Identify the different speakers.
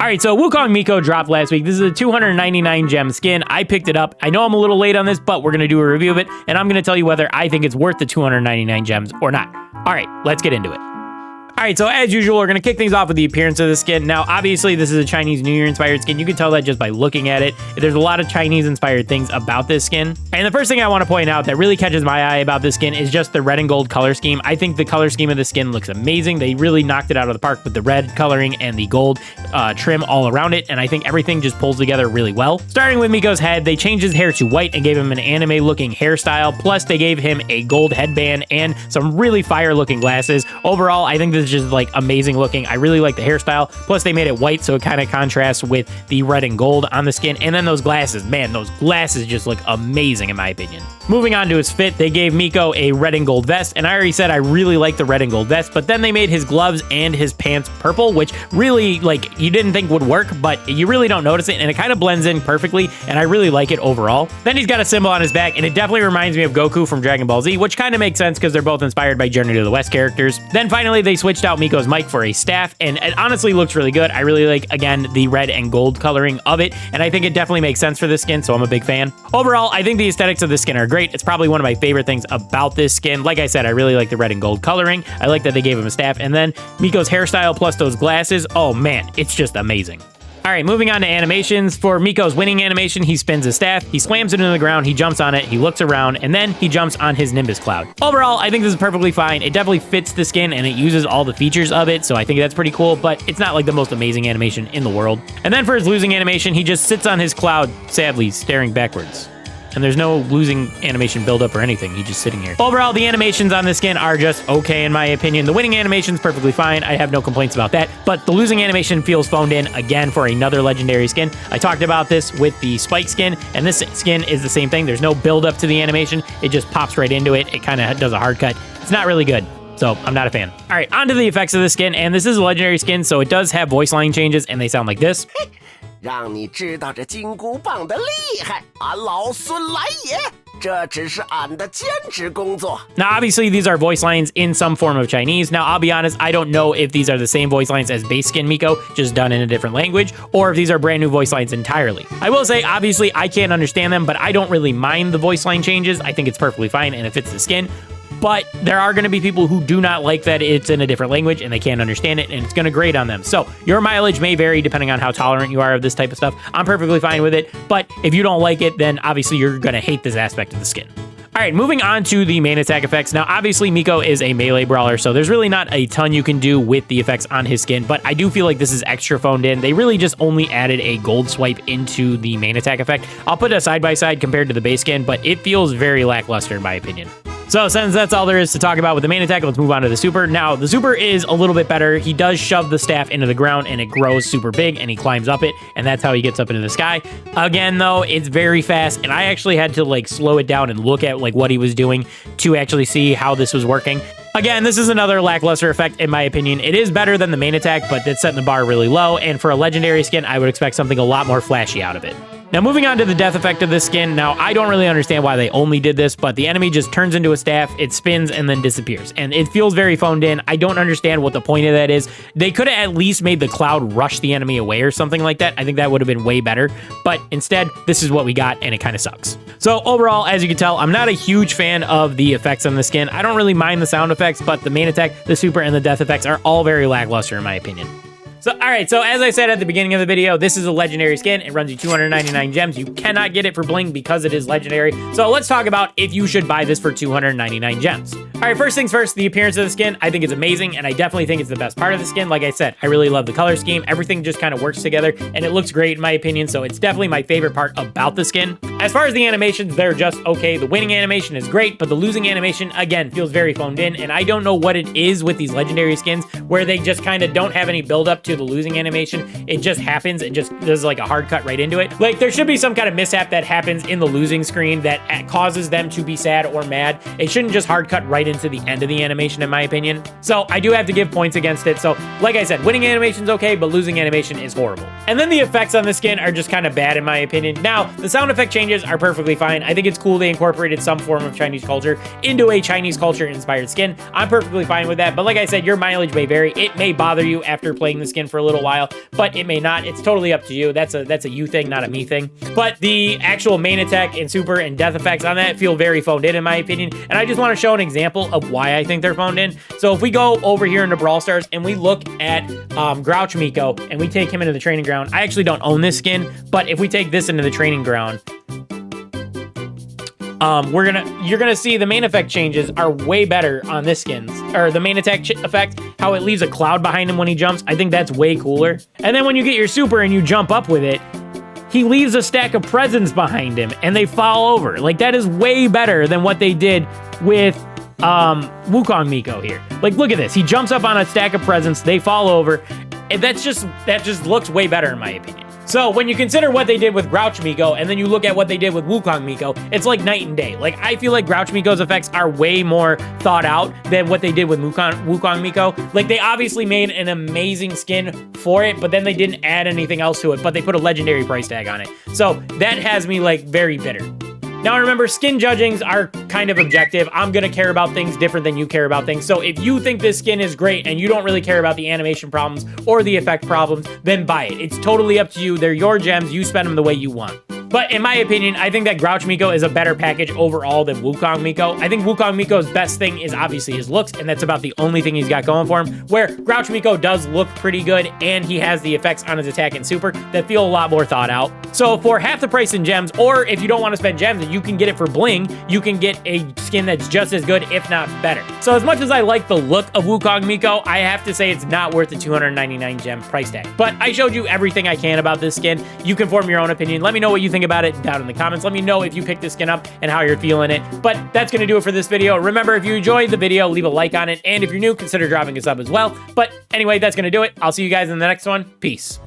Speaker 1: Alright, so Wukong Mico dropped last week. This is a 299 gem skin. I picked it up. I know I'm a little late on this, but we're going to do a review of it, and I'm going to tell you whether I think it's worth the 299 gems or not. Alright, let's get into it. Alright, so as usual, we're going to kick things off with the appearance of the skin. Now, obviously, this is a Chinese New Year inspired skin. You can tell that just by looking at it. There's a lot of Chinese inspired things about this skin. And the first thing I want to point out that really catches my eye about this skin is just the red and gold color scheme. I think the color scheme of the skin looks amazing. They really knocked it out of the park with the red coloring and the gold trim all around it. And I think everything just pulls together really well. Starting with Mico's head, they changed his hair to white and gave him an anime looking hairstyle. Plus, they gave him a gold headband and some really fire looking glasses. Overall, I think this is just like amazing looking. I really like the hairstyle. Plus, they made it white, so it kind of contrasts with the red and gold on the skin. And then those glasses, man, those glasses just look amazing in my opinion. Moving on to his fit, they gave Mico a red and gold vest, and I already said I really like the red and gold vest, but then they made his gloves and his pants purple, which really, like, you didn't think would work, but you really don't notice it, and it kind of blends in perfectly, and I really like it overall. Then he's got a symbol on his back, and it definitely reminds me of Goku from Dragon Ball Z, which kind of makes sense because they're both inspired by Journey to the West characters. Then finally, they switched out Mico's mic for a staff, and it honestly looks really good. I really like, again, the red and gold coloring of it, and I think it definitely makes sense for this skin, so I'm a big fan. Overall, I think the aesthetics of this skin are great. It's probably one of my favorite things about this skin. Like I said, I really like the red and gold coloring. I like that they gave him a staff, and then Mico's hairstyle plus those glasses. Oh man, it's just amazing. All right, moving on to animations. For Mico's winning animation, he spins his staff, he slams it into the ground, he jumps on it, he looks around, and then he jumps on his Nimbus cloud. Overall, I think this is perfectly fine. It definitely fits the skin and it uses all the features of it, so I think that's pretty cool, but it's not like the most amazing animation in the world. And then for his losing animation, he just sits on his cloud, sadly, staring backwards. And there's no losing animation buildup or anything. He's just sitting here. Overall, the animations on this skin are just okay in my opinion. The winning animation's perfectly fine. I have no complaints about that. But the losing animation feels phoned in again for another legendary skin. I talked about this with the Spike skin, and this skin is the same thing. There's no buildup to the animation. It just pops right into it. It kind of does a hard cut. It's not really good. So I'm not a fan. All right, on to the effects of the skin. And this is a legendary skin, so it does have voice line changes, and they sound like this.
Speaker 2: 让你知道这金箍棒的厉害，俺老孙来也！这只是俺的兼职工作。
Speaker 1: Now, obviously, these are voice lines in some form of Chinese. Now, I'll be honest, I don't know if these are the same voice lines as base skin Mico, just done in a different language, or if these are brand new voice lines entirely. I will say, obviously, I can't understand them, but I don't really mind the voice line changes. I think it's perfectly fine and it fits the skin. But there are going to be people who do not like that it's in a different language and they can't understand it, and it's going to grate on them. So your mileage may vary depending on how tolerant you are of this type of stuff. I'm perfectly fine with it, but if you don't like it, then obviously you're going to hate this aspect of the skin. All right, moving on to the main attack effects. Now, obviously, Mico is a melee brawler, so there's really not a ton you can do with the effects on his skin, but I do feel like this is extra phoned in. They really just only added a gold swipe into the main attack effect. I'll put it side by side compared to the base skin, but it feels very lackluster in my opinion. So since that's all there is to talk about with the main attack, let's move on to the super. Now, the super is a little bit better. He does shove the staff into the ground and it grows super big and he climbs up it, and that's how he gets up into the sky. Again, though, it's very fast, and I actually had to like slow it down and look at like what he was doing to actually see how this was working. Again, this is another lackluster effect in my opinion. It is better than the main attack, but it's setting the bar really low, and for a legendary skin, I would expect something a lot more flashy out of it. Now, moving on to the death effect of this skin. Now, I don't really understand why they only did this, but the enemy just turns into a staff, it spins, and then disappears. And it feels very phoned in. I don't understand what the point of that is. They could have at least made the cloud rush the enemy away or something like that. I think that would have been way better. But instead, this is what we got, and it kind of sucks. So overall, as you can tell, I'm not a huge fan of the effects on the skin. I don't really mind the sound effects, but the main attack, the super, and the death effects are all very lackluster in my opinion. So, all right, so as I said at the beginning of the video, this is a legendary skin. It runs you 299 gems. You cannot get it for bling because it is legendary. So let's talk about if you should buy this for 299 gems. All right, first things first, the appearance of the skin, I think it's amazing, and I definitely think it's the best part of the skin. Like I said, I really love the color scheme. Everything just kind of works together, and it looks great in my opinion, so it's definitely my favorite part about the skin. As far as the animations, they're just okay. The winning animation is great, but the losing animation, again, feels very phoned in, and I don't know what it is with these legendary skins where they just kind of don't have any build up to the losing animation. It just happens. It just does like a hard cut right into it. Like there should be some kind of mishap that happens in the losing screen that causes them to be sad or mad. It shouldn't just hard cut right into the end of the animation in my opinion. So I do have to give points against it. So like I said, winning animation's okay, but losing animation is horrible. And then the effects on the skin are just kind of bad in my opinion. Now, the sound effect changes are perfectly fine. I think it's cool they incorporated some form of Chinese culture into a Chinese culture inspired skin. I'm perfectly fine with that. But like I said, your mileage may vary. It may bother you after playing the skin skin for a little while, but it may not. It's totally up to you. That's a you thing, not a me thing. But the actual main attack and super and death effects on that feel very phoned in my opinion. And I just want to show an example of why I think they're phoned in. So if we go over here into Brawl Stars and we look at Grouch Mico and we take him into the training ground, I actually don't own this skin, but if we take this into the training ground, you're gonna see the main effect changes are way better on this skin, or the main attack effect, how it leaves a cloud behind him when he jumps. I think that's way cooler. And then when you get your super and you jump up with it, he leaves a stack of presents behind him and they fall over. Like, that is way better than what they did with Wukong Mico here. Like, look at this. He jumps up on a stack of presents, they fall over. And that just looks way better in my opinion. So when you consider what they did with Grouch Mico and then you look at what they did with Wukong Mico, it's like night and day. Like, I feel like Grouch Mico's effects are way more thought out than what they did with Wukong Mico. Like, they obviously made an amazing skin for it, but then they didn't add anything else to it, but they put a legendary price tag on it. So that has me like very bitter. Now remember, skin judgings are kind of objective. I'm gonna care about things different than you care about things. So if you think this skin is great and you don't really care about the animation problems or the effect problems, then buy it. It's totally up to you. They're your gems. You spend them the way you want. But in my opinion, I think that Grouch Mico is a better package overall than Wukong Mico. I think Wukong Mico's best thing is obviously his looks, and that's about the only thing he's got going for him, where Grouch Mico does look pretty good, and he has the effects on his attack and super that feel a lot more thought out. So for half the price in gems, or if you don't want to spend gems and you can get it for bling, you can get a skin that's just as good, if not better. So as much as I like the look of Wukong Mico, I have to say it's not worth the 299 gem price tag. But I showed you everything I can about this skin. You can form your own opinion. Let me know what you think about it down in the comments. Let me know if you picked this skin up and how you're feeling it. But that's going to do it for this video. Remember, if you enjoyed the video, leave a like on it. And if you're new, consider dropping a sub as well. But anyway, that's going to do it. I'll see you guys in the next one. Peace.